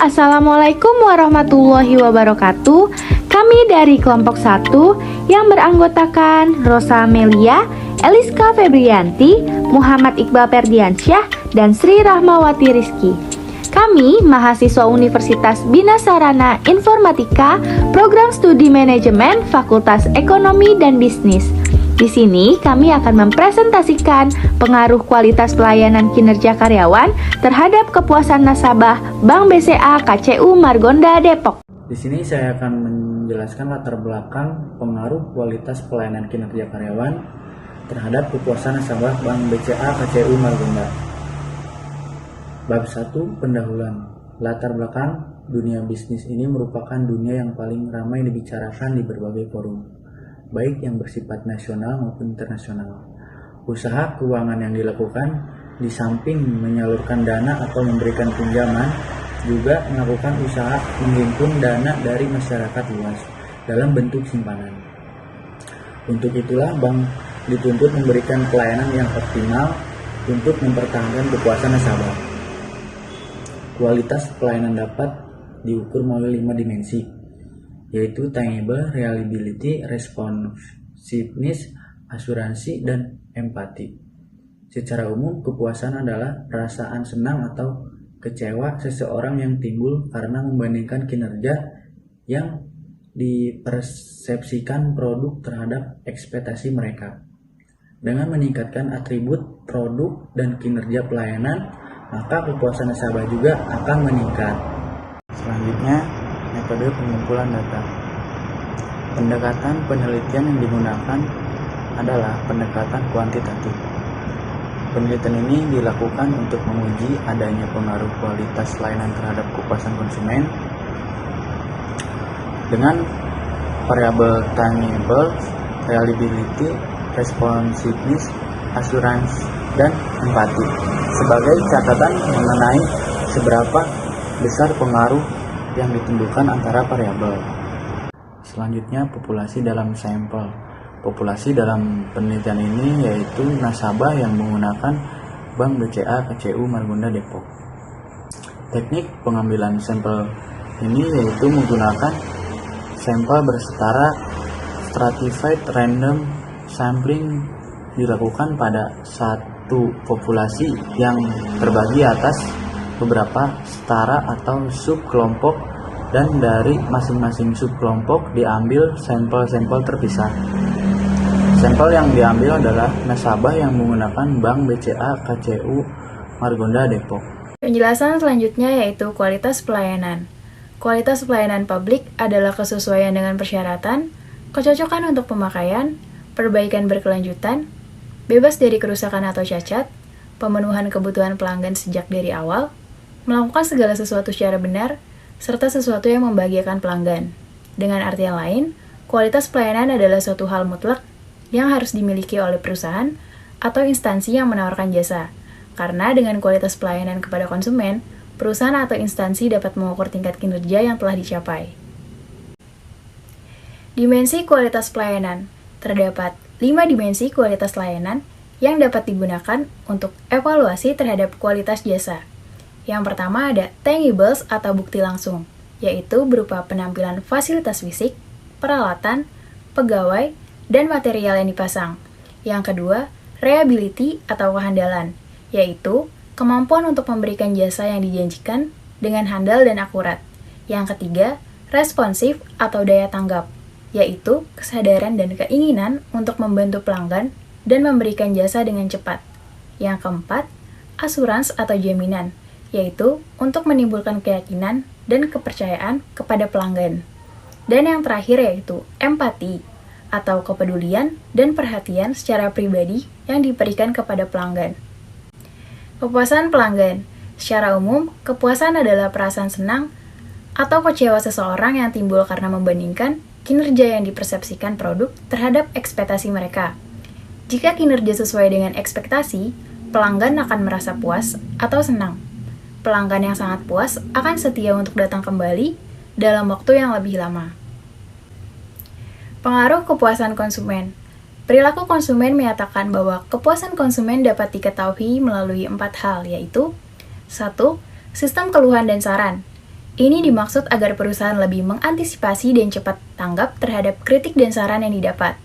Assalamualaikum warahmatullahi wabarakatuh. Kami dari kelompok 1 yang beranggotakan Rosa Melia, Eliska Febrianti, Muhammad Iqbal Ferdiansyah, dan Sri Rahmawati Rizky. Kami mahasiswa Universitas Bina Sarana Informatika, Program Studi Manajemen, Fakultas Ekonomi dan Bisnis. Di sini kami akan mempresentasikan pengaruh kualitas pelayanan kinerja karyawan terhadap kepuasan nasabah Bank BCA KCU Margonda Depok. Di sini saya akan menjelaskan latar belakang pengaruh kualitas pelayanan kinerja karyawan terhadap kepuasan nasabah Bank BCA KCU Margonda. Bab 1, pendahuluan. Latar belakang dunia bisnis ini merupakan dunia yang paling ramai dibicarakan di berbagai forum, baik yang bersifat nasional maupun internasional. Usaha keuangan yang dilakukan di samping menyalurkan dana atau memberikan pinjaman, juga melakukan usaha menghimpun dana dari masyarakat luas dalam bentuk simpanan. Untuk itulah bank dituntut memberikan pelayanan yang optimal untuk mempertahankan kepuasan nasabah. Kualitas pelayanan dapat diukur melalui 5 dimensi, yaitu tangible, reliability, responsiveness, asuransi, dan empati. Secara umum, kepuasan adalah perasaan senang atau kecewa seseorang yang timbul karena membandingkan kinerja yang dipersepsikan produk terhadap ekspektasi mereka. Dengan meningkatkan atribut produk dan kinerja pelayanan, maka kepuasan nasabah juga akan meningkat. Selanjutnya, metode pengumpulan data. Pendekatan penelitian yang digunakan adalah pendekatan kuantitatif. Penelitian ini dilakukan untuk menguji adanya pengaruh kualitas layanan terhadap kepuasan konsumen dengan variabel tangible, reliability, responsiveness, asuransi, dan empati sebagai catatan mengenai seberapa besar pengaruh yang ditimbulkan antara variabel. Selanjutnya, populasi dalam sampel. Populasi dalam penelitian ini yaitu nasabah yang menggunakan Bank BCA KCU Margonda Depok. Teknik pengambilan sampel ini yaitu menggunakan sampel bersetara stratified random sampling dilakukan pada satu populasi yang terbagi atas beberapa setara atau subkelompok, dan dari masing-masing subkelompok diambil sampel-sampel terpisah. Sampel yang diambil adalah nasabah yang menggunakan Bank BCA KCU Margonda Depok. Penjelasan selanjutnya yaitu kualitas pelayanan. Kualitas pelayanan publik adalah kesesuaian dengan persyaratan, kecocokan untuk pemakaian, perbaikan berkelanjutan, bebas dari kerusakan atau cacat, pemenuhan kebutuhan pelanggan sejak dari awal, melakukan segala sesuatu secara benar, serta sesuatu yang membahagiakan pelanggan. Dengan artian lain, kualitas pelayanan adalah suatu hal mutlak yang harus dimiliki oleh perusahaan atau instansi yang menawarkan jasa. Karena dengan kualitas pelayanan kepada konsumen, perusahaan atau instansi dapat mengukur tingkat kinerja yang telah dicapai. Dimensi kualitas pelayanan. Terdapat 5 dimensi kualitas layanan yang dapat digunakan untuk evaluasi terhadap kualitas jasa. Yang pertama ada tangibles atau bukti langsung, yaitu berupa penampilan fasilitas fisik, peralatan, pegawai, dan material yang dipasang. Yang kedua, reliability atau kehandalan, yaitu kemampuan untuk memberikan jasa yang dijanjikan dengan handal dan akurat. Yang ketiga, responsif atau daya tanggap, yaitu kesadaran dan keinginan untuk membantu pelanggan dan memberikan jasa dengan cepat. Yang keempat, asuransi atau jaminan, yaitu untuk menimbulkan keyakinan dan kepercayaan kepada pelanggan. Dan yang terakhir yaitu empati, atau kepedulian dan perhatian secara pribadi yang diberikan kepada pelanggan. Kepuasan pelanggan. Secara umum, kepuasan adalah perasaan senang atau kecewa seseorang yang timbul karena membandingkan kinerja yang dipersepsikan produk terhadap ekspektasi mereka. Jika kinerja sesuai dengan ekspektasi, pelanggan akan merasa puas atau senang. Pelanggan yang sangat puas akan setia untuk datang kembali dalam waktu yang lebih lama. Pengaruh kepuasan konsumen. Perilaku konsumen menyatakan bahwa kepuasan konsumen dapat diketahui melalui 4 hal, yaitu 1. Sistem keluhan dan saran, Ini dimaksud agar perusahaan lebih mengantisipasi dan cepat tanggap terhadap kritik dan saran yang didapat.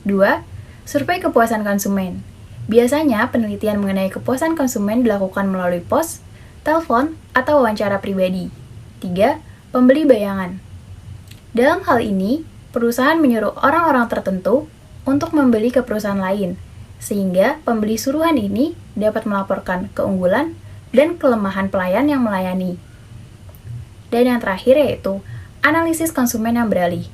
2. Survei kepuasan konsumen. Biasanya, penelitian mengenai kepuasan konsumen dilakukan melalui pos, telepon, atau wawancara pribadi. 3. Pembeli bayangan. Dalam hal ini, perusahaan menyuruh orang-orang tertentu untuk membeli ke perusahaan lain, sehingga pembeli suruhan ini dapat melaporkan keunggulan dan kelemahan pelayan yang melayani. Dan yang terakhir yaitu analisis konsumen yang beralih.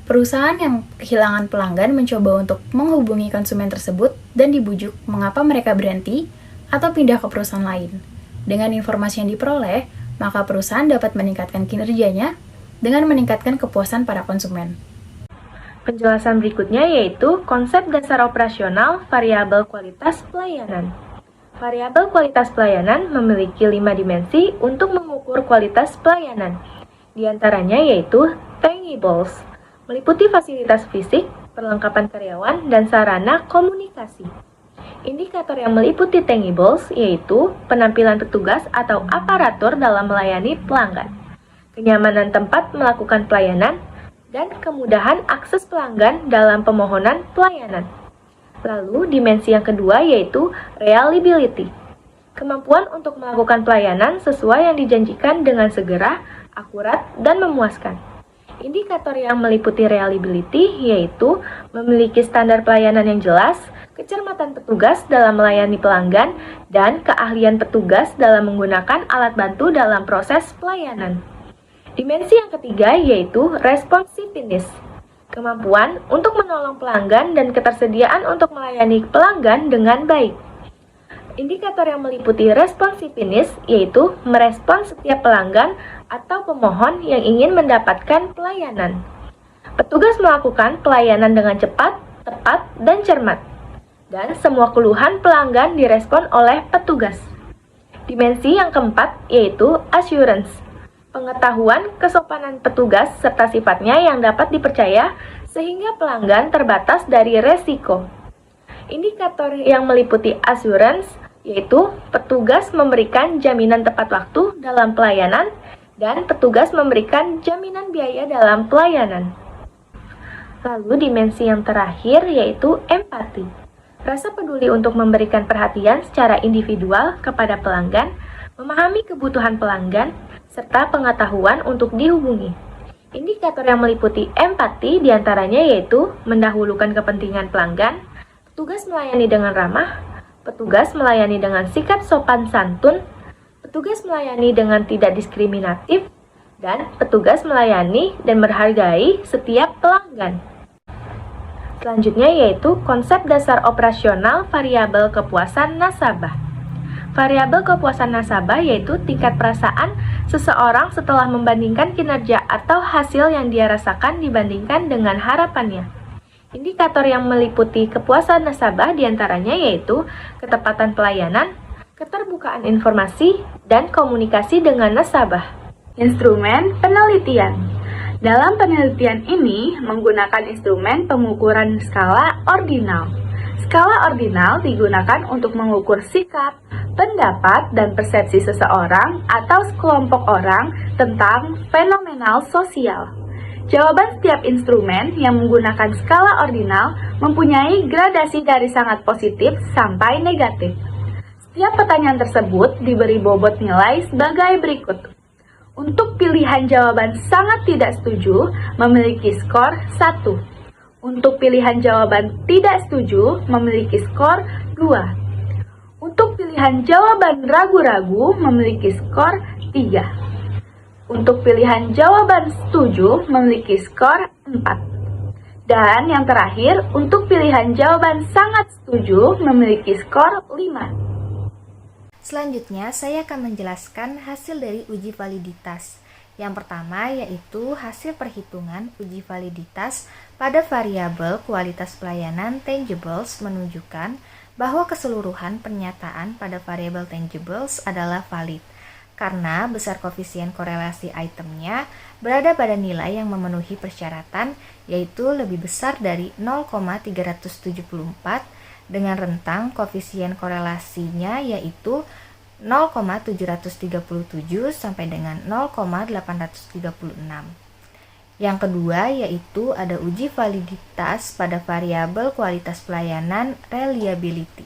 Perusahaan yang kehilangan pelanggan mencoba untuk menghubungi konsumen tersebut dan dibujuk mengapa mereka berhenti atau pindah ke perusahaan lain. Dengan informasi yang diperoleh, maka perusahaan dapat meningkatkan kinerjanya dengan meningkatkan kepuasan para konsumen. Penjelasan berikutnya yaitu konsep dasar operasional variabel kualitas pelayanan. Variabel kualitas pelayanan memiliki 5 dimensi untuk mengukur kualitas pelayanan. Di antaranya yaitu tangibles, meliputi fasilitas fisik, perlengkapan karyawan, dan sarana komunikasi. Indikator yang meliputi tangibles yaitu penampilan petugas atau aparatur dalam melayani pelanggan, kenyamanan tempat melakukan pelayanan, dan kemudahan akses pelanggan dalam pemohonan pelayanan. Lalu, dimensi yang kedua yaitu reliability, kemampuan untuk melakukan pelayanan sesuai yang dijanjikan dengan segera, akurat, dan memuaskan. Indikator yang meliputi reliability yaitu memiliki standar pelayanan yang jelas, kecermatan petugas dalam melayani pelanggan, dan keahlian petugas dalam menggunakan alat bantu dalam proses pelayanan. Dimensi yang ketiga yaitu responsiveness, kemampuan untuk menolong pelanggan dan ketersediaan untuk melayani pelanggan dengan baik. Indikator yang meliputi responsiveness yaitu merespons setiap pelanggan atau pemohon yang ingin mendapatkan pelayanan. Petugas melakukan pelayanan dengan cepat, tepat, dan cermat. Dan semua keluhan pelanggan direspon oleh petugas. Dimensi yang keempat yaitu assurance, pengetahuan kesopanan petugas serta sifatnya yang dapat dipercaya sehingga pelanggan terbatas dari resiko. Indikator yang meliputi assurance yaitu petugas memberikan jaminan tepat waktu dalam pelayanan dan petugas memberikan jaminan biaya dalam pelayanan. Lalu dimensi yang terakhir yaitu empati, rasa peduli untuk memberikan perhatian secara individual kepada pelanggan, memahami kebutuhan pelanggan, serta pengetahuan untuk dihubungi. Indikator yang meliputi empati diantaranya yaitu mendahulukan kepentingan pelanggan, petugas melayani dengan ramah, petugas melayani dengan sikap sopan santun, petugas melayani dengan tidak diskriminatif, dan petugas melayani dan menghargai setiap pelanggan. Selanjutnya yaitu konsep dasar operasional variabel kepuasan nasabah. Variabel kepuasan nasabah yaitu tingkat perasaan seseorang setelah membandingkan kinerja atau hasil yang dia rasakan dibandingkan dengan harapannya. Indikator yang meliputi kepuasan nasabah diantaranya yaitu ketepatan pelayanan, keterbukaan informasi, dan komunikasi dengan nasabah. Instrumen penelitian. Dalam penelitian ini menggunakan instrumen pengukuran skala ordinal. Skala ordinal digunakan untuk mengukur sikap, pendapat, dan persepsi seseorang atau sekelompok orang tentang fenomenal sosial. Jawaban setiap instrumen yang menggunakan skala ordinal mempunyai gradasi dari sangat positif sampai negatif. Setiap pertanyaan tersebut diberi bobot nilai sebagai berikut. Untuk pilihan jawaban sangat tidak setuju, memiliki skor 1. Untuk pilihan jawaban tidak setuju, memiliki skor 2. Untuk pilihan jawaban ragu-ragu, memiliki skor 3. Untuk pilihan jawaban setuju, memiliki skor 4. Dan yang terakhir, untuk pilihan jawaban sangat setuju, memiliki skor 5. Selanjutnya, saya akan menjelaskan hasil dari uji validitas. Yang pertama yaitu hasil perhitungan uji validitas pada variabel kualitas pelayanan tangibles menunjukkan bahwa keseluruhan pernyataan pada variabel tangibles adalah valid karena besar koefisien korelasi itemnya berada pada nilai yang memenuhi persyaratan yaitu lebih besar dari 0,374 dengan rentang koefisien korelasinya yaitu 0,737 sampai dengan 0,836. Yang kedua yaitu ada uji validitas pada variabel kualitas pelayanan reliability.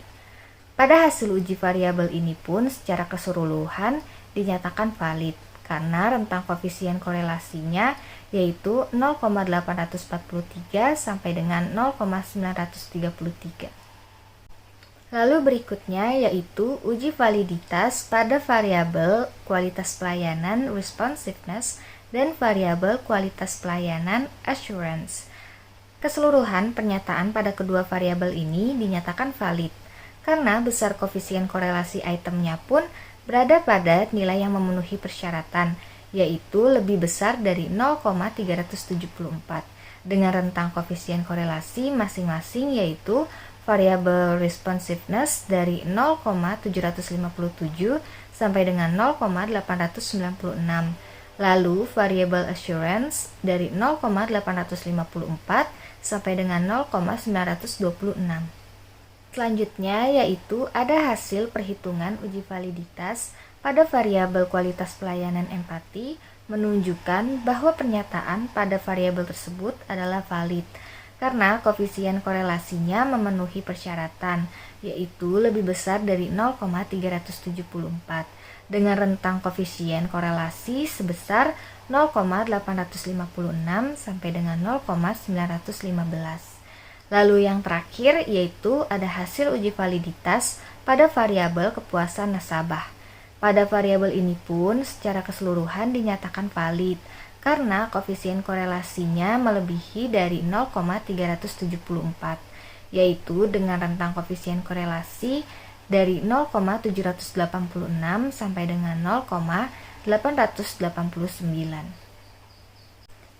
Pada hasil uji variabel ini pun secara keseluruhan dinyatakan valid karena rentang koefisien korelasinya yaitu 0,843 sampai dengan 0,933. Lalu berikutnya yaitu uji validitas pada variabel kualitas pelayanan responsiveness dan variabel kualitas pelayanan assurance. Keseluruhan pernyataan pada kedua variabel ini dinyatakan valid karena besar koefisien korelasi itemnya pun berada pada nilai yang memenuhi persyaratan, yaitu lebih besar dari 0,374 dengan rentang koefisien korelasi masing-masing yaitu variabel responsiveness dari 0,757 sampai dengan 0,896, lalu variabel assurance dari 0,854 sampai dengan 0,926. Selanjutnya yaitu ada hasil perhitungan uji validitas pada variabel kualitas pelayanan empati menunjukkan bahwa pernyataan pada variabel tersebut adalah valid karena koefisien korelasinya memenuhi persyaratan yaitu lebih besar dari 0,374 dengan rentang koefisien korelasi sebesar 0,856 sampai dengan 0,915. Lalu yang terakhir yaitu ada hasil uji validitas pada variabel kepuasan nasabah. Pada variabel ini pun secara keseluruhan dinyatakan valid karena koefisien korelasinya melebihi dari 0,374, yaitu dengan rentang koefisien korelasi dari 0,786 sampai dengan 0,889.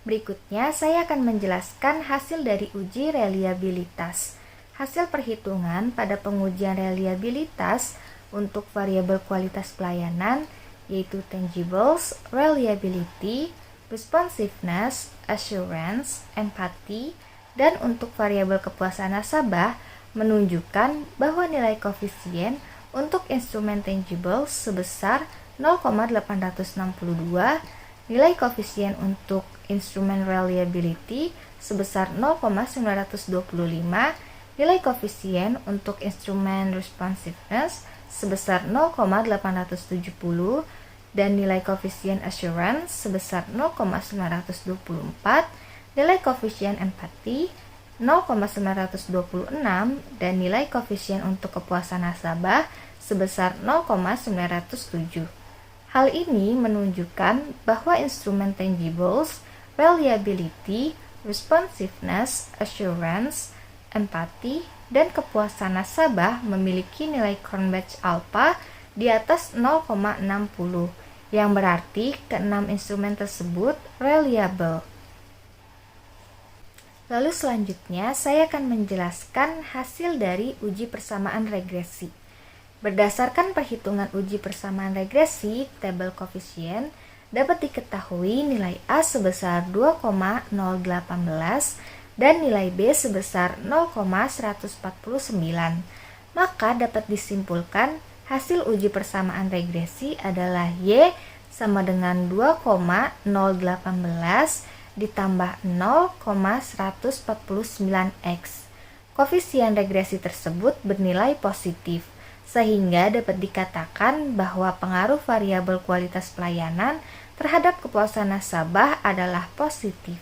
Berikutnya, saya akan menjelaskan hasil dari uji reliabilitas. Hasil perhitungan pada pengujian reliabilitas untuk variabel kualitas pelayanan yaitu tangibles, reliability, responsiveness, assurance, empathy, dan untuk variabel kepuasan nasabah menunjukkan bahwa nilai koefisien untuk instrumen tangibles sebesar 0,862, nilai koefisien untuk instrumen reliability sebesar 0,925, nilai koefisien untuk instrumen responsiveness sebesar 0,870, dan nilai koefisien assurance sebesar 0,924, nilai koefisien empathy 0,926, dan nilai koefisien untuk kepuasan nasabah sebesar 0,907. Hal ini menunjukkan bahwa instrumen tangibles, reliability, responsiveness, assurance, empathy, dan kepuasan nasabah memiliki nilai Cronbach alpha di atas 0,60, yang berarti keenam instrumen tersebut reliable. Lalu selanjutnya saya akan menjelaskan hasil dari uji persamaan regresi. Berdasarkan perhitungan uji persamaan regresi, tabel koefisien dapat diketahui nilai A sebesar 2,018 dan nilai B sebesar 0,149. Maka dapat disimpulkan hasil uji persamaan regresi adalah Y sama dengan 2,018 ditambah 0,149X. Koefisien regresi tersebut bernilai positif, sehingga dapat dikatakan bahwa pengaruh variabel kualitas pelayanan terhadap kepuasan nasabah adalah positif.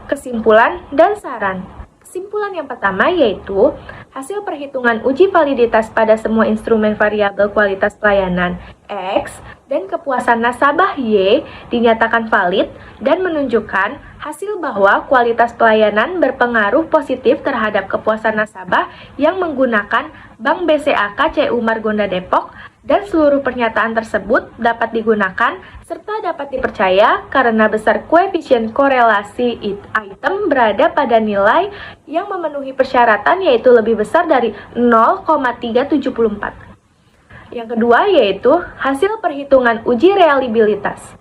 Kesimpulan dan saran. Kesimpulan yang pertama yaitu hasil perhitungan uji validitas pada semua instrumen variabel kualitas pelayanan X dan kepuasan nasabah Y dinyatakan valid dan menunjukkan hasil bahwa kualitas pelayanan berpengaruh positif terhadap kepuasan nasabah yang menggunakan Bank BCA KCU Margonda Depok, dan seluruh pernyataan tersebut dapat digunakan serta dapat dipercaya karena besar koefisien korelasi item berada pada nilai yang memenuhi persyaratan yaitu lebih besar dari 0,374. Yang kedua yaitu hasil perhitungan uji reliabilitas.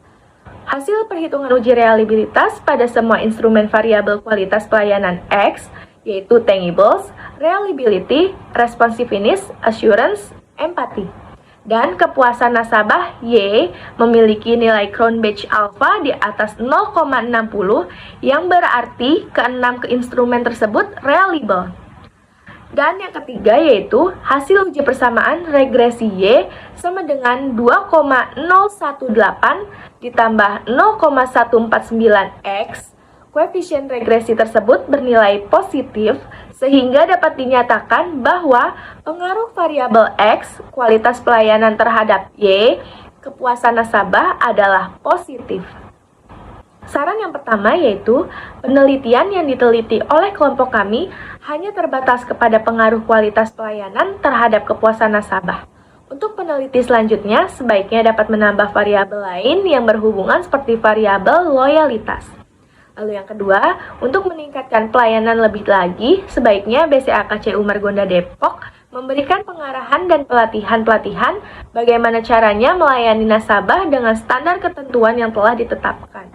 Hasil perhitungan uji reliabilitas pada semua instrumen variabel kualitas pelayanan X yaitu tangibles, reliability, responsiveness, assurance, empathy. Dan kepuasan nasabah Y memiliki nilai Crown Batch Alpha di atas 0,60 yang berarti keenam instrumen tersebut reliable. Dan yang ketiga yaitu hasil uji persamaan regresi Y sama dengan 2,018 ditambah 0,149X. Koefisien regresi tersebut bernilai positif sehingga dapat dinyatakan bahwa pengaruh variabel X, kualitas pelayanan terhadap Y, kepuasan nasabah adalah positif. Saran yang pertama yaitu penelitian yang diteliti oleh kelompok kami hanya terbatas kepada pengaruh kualitas pelayanan terhadap kepuasan nasabah. Untuk peneliti selanjutnya, sebaiknya dapat menambah variabel lain yang berhubungan seperti variabel loyalitas. Lalu yang kedua, untuk meningkatkan pelayanan lebih lagi, sebaiknya BCA KCU Margonda Depok memberikan pengarahan dan pelatihan-pelatihan bagaimana caranya melayani nasabah dengan standar ketentuan yang telah ditetapkan.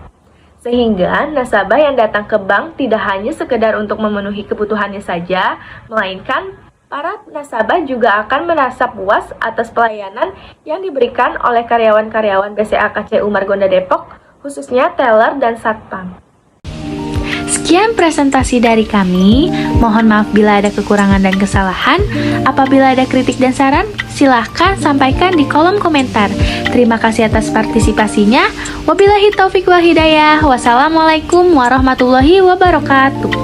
Sehingga nasabah yang datang ke bank tidak hanya sekedar untuk memenuhi kebutuhannya saja, melainkan para nasabah juga akan merasa puas atas pelayanan yang diberikan oleh karyawan-karyawan BCA KCU Margonda Depok, khususnya teller dan satpam. Sekian presentasi dari kami. Mohon maaf bila ada kekurangan dan kesalahan. Apabila ada kritik dan saran, silahkan sampaikan di kolom komentar. Terima kasih atas partisipasinya. Wabillahi taufiq wal hidayah. Wassalamualaikum warahmatullahi wabarakatuh.